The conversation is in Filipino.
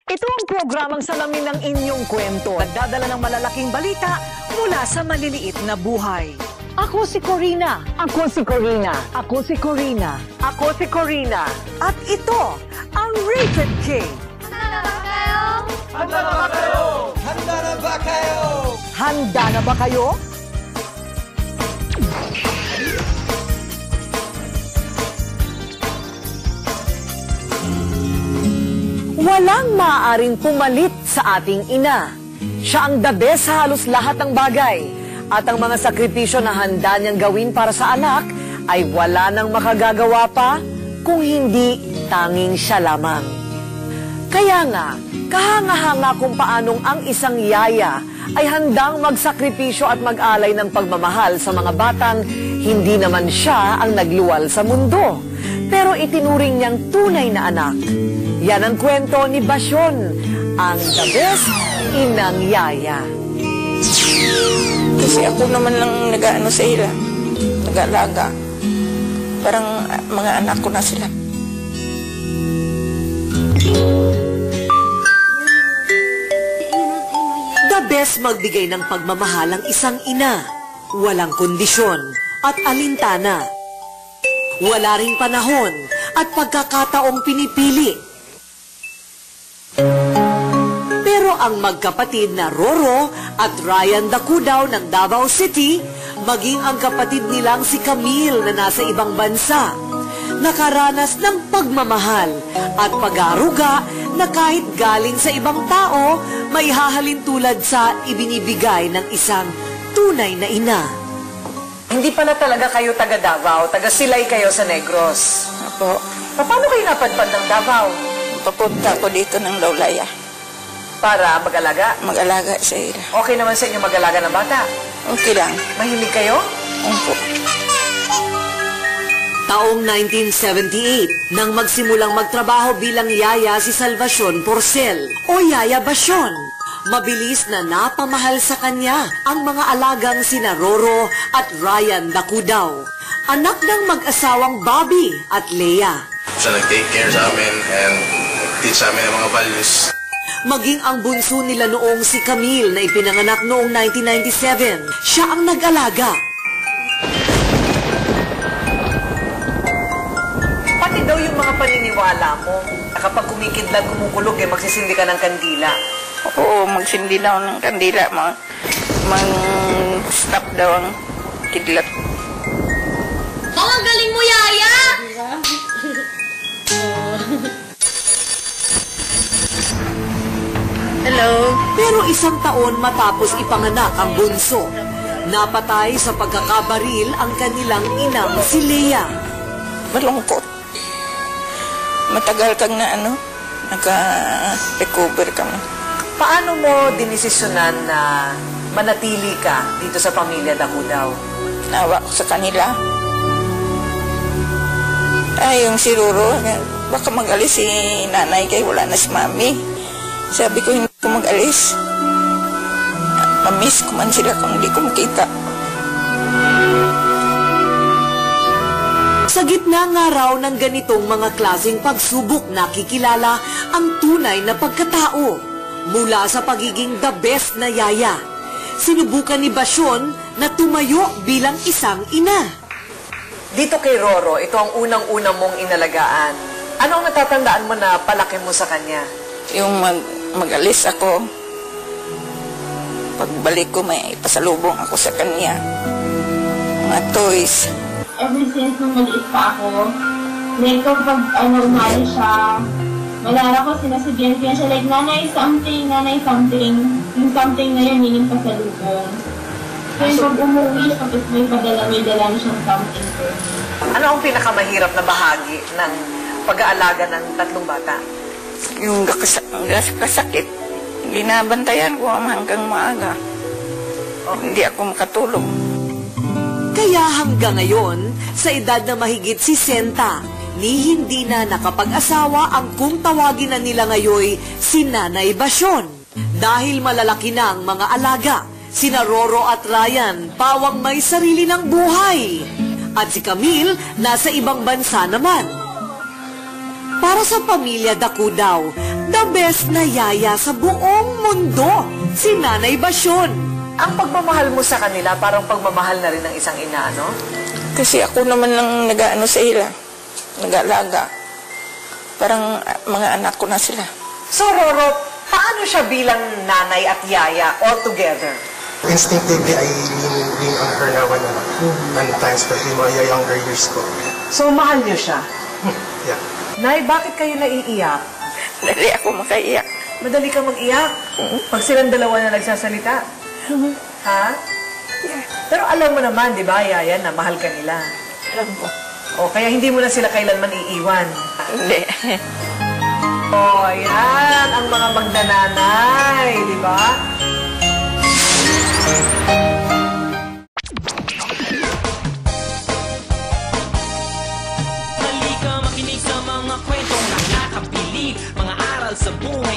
Ito ang programang salamin ng inyong kwento. Nagdadala ng malalaking balita mula sa maliliit na buhay. Ako si Corina. Ako si Corina. Ako si Corina. Ako si Corina. At ito ang Rated K. Handa na ba kayo? Handa na ba kayo? Handa na ba kayo? Handa na ba kayo? Walang maaaring pumalit sa ating ina. Siya ang the best sa halos lahat ng bagay. At ang mga sakripisyo na handa niyang gawin para sa anak ay wala nang makagagawa pa kung hindi tanging siya lamang. Kaya nga, kahanga-hanga kung paanong ang isang yaya ay handang magsakripisyo at mag-alay ng pagmamahal sa mga batang hindi naman siya ang nagluwal sa mundo. Pero itinuring niyang tunay na anak. Yan ang kwento ni Basyon, ang the best inang yaya. Kasi ako naman lang nag-ano sa ila, nag-alaga. Parang mga anak ko na sila. The best magbigay ng pagmamahal ang isang ina. Walang kondisyon at alintana. Wala ring panahon at pagkakataong pinipili. Pero ang magkapatid na Roro at Ryan Dacudaw ng Davao City, maging ang kapatid nilang si Camille na nasa ibang bansa, nakaranas ng pagmamahal at pag-aaruga na kahit galing sa ibang tao, may hahalin tulad sa ibinibigay ng isang tunay na ina. Hindi pala talaga kayo taga Davao, taga Silay kayo sa Negros. Apo, Paano kayo napadpad ng Davao? papunta ko dito ng Laulaya. Para mag-alaga? Mag-alaga sa ila. Okay naman sa inyo mag-alaga ng bata? Okay lang. Mahilig kayo? Opo. Taong 1978, nang magsimulang magtrabaho bilang yaya si Salvacion Porcel o Yaya Basyon. Mabilis na napamahal sa kanya ang mga alagang sina Roro at Ryan Dacudaw. Anak ng mag-asawang Bobby at Leia. Siya nag-take care sa amin and teach sa amin ang mga values. Maging ang bunso nila noong si Camille na ipinanganak noong 1997, siya ang nag-alaga. Pati daw yung mga paniniwala mo na kapag kumikidlat, kumukulog, magsisindi ka ng kandila. Oo, magsindi daw ng kandila. Mag-stop daw ang kidlat. Ang galing mo, Yaya! Hello. Pero isang taon matapos ipanganak ang bunso, napatay sa pagkakabaril ang kanilang inang si Leia. Malungkot. Matagal kang na naka-recover kami. Paano mo dinesisyonan na manatili ka dito sa pamilya Dacudaw? Nawa ko sa kanila. Yung si Roro, baka mag-alis si nanay kay wala na si mami. Sabi ko, hindi ko mag-alis. Mamiss ko man sila kung hindi ko makita. Sa gitna nga raw ng ganitong mga klaseng pagsubok, nakikilala ang tunay na pagkatao mula sa pagiging the best na yaya. Sinubukan ni Basyon na tumayo bilang isang ina. Dito kay Roro, ito ang unang-unang mong inalagaan. Ano ang natatandaan mo na palaki mo sa kanya? Yung mag-alis ako, pagbalik ko may pasalubong ako sa kanya. Mga toys. Ever since nung maliit pa ako, like kapag umalis siya, malala ko sinasabihan ko siya like, nanay something. Yung something na yun, hiling pasalubong. Kaya pag umuwi, tapos may dala na siyang something. Ano ang pinakamahirap na bahagi ng pag-aalaga ng tatlong bata? Yung kasakit, binabantayan ko hanggang maaga. Hindi ako makatulog. Kaya hanggang ngayon, sa edad na mahigit 60, ni hindi na nakapag-asawa ang kung tawagin na nila ngayon si Nanay Basyon. Dahil malalaki na ang mga alaga, sina Roro at Ryan, pawang may sarili ng buhay. At si Camille, nasa ibang bansa naman. Para sa pamilya Dakudaw, the best na yaya sa buong mundo, si Nanay Basyon. Ang pagmamahal mo sa kanila, parang pagmamahal na rin ng isang ina, no? Kasi ako naman ang nag-ano sa ila, nag-alaga. Parang mga anak ko na sila. So, Roro, paano siya bilang nanay at yaya all together? Instinctively, I lean on her now and times, especially mga younger years ko. So, mahal niyo siya? Yeah. Nay, bakit kayo naiiyak? Dali ako makaiyak. Madali ka mag-iyak? Pag silang dalawa na nagsasalita? Ha? Yeah. Pero alam mo naman, di ba, yaya, na mahal ka nila. Alam ko. O, kaya hindi mo na sila kailanman iiwan. Hindi. O, ayan, ang mga magnananay, di ba? Halika makinig sa mga kwentong nakakabilib, mga aral sa buhay.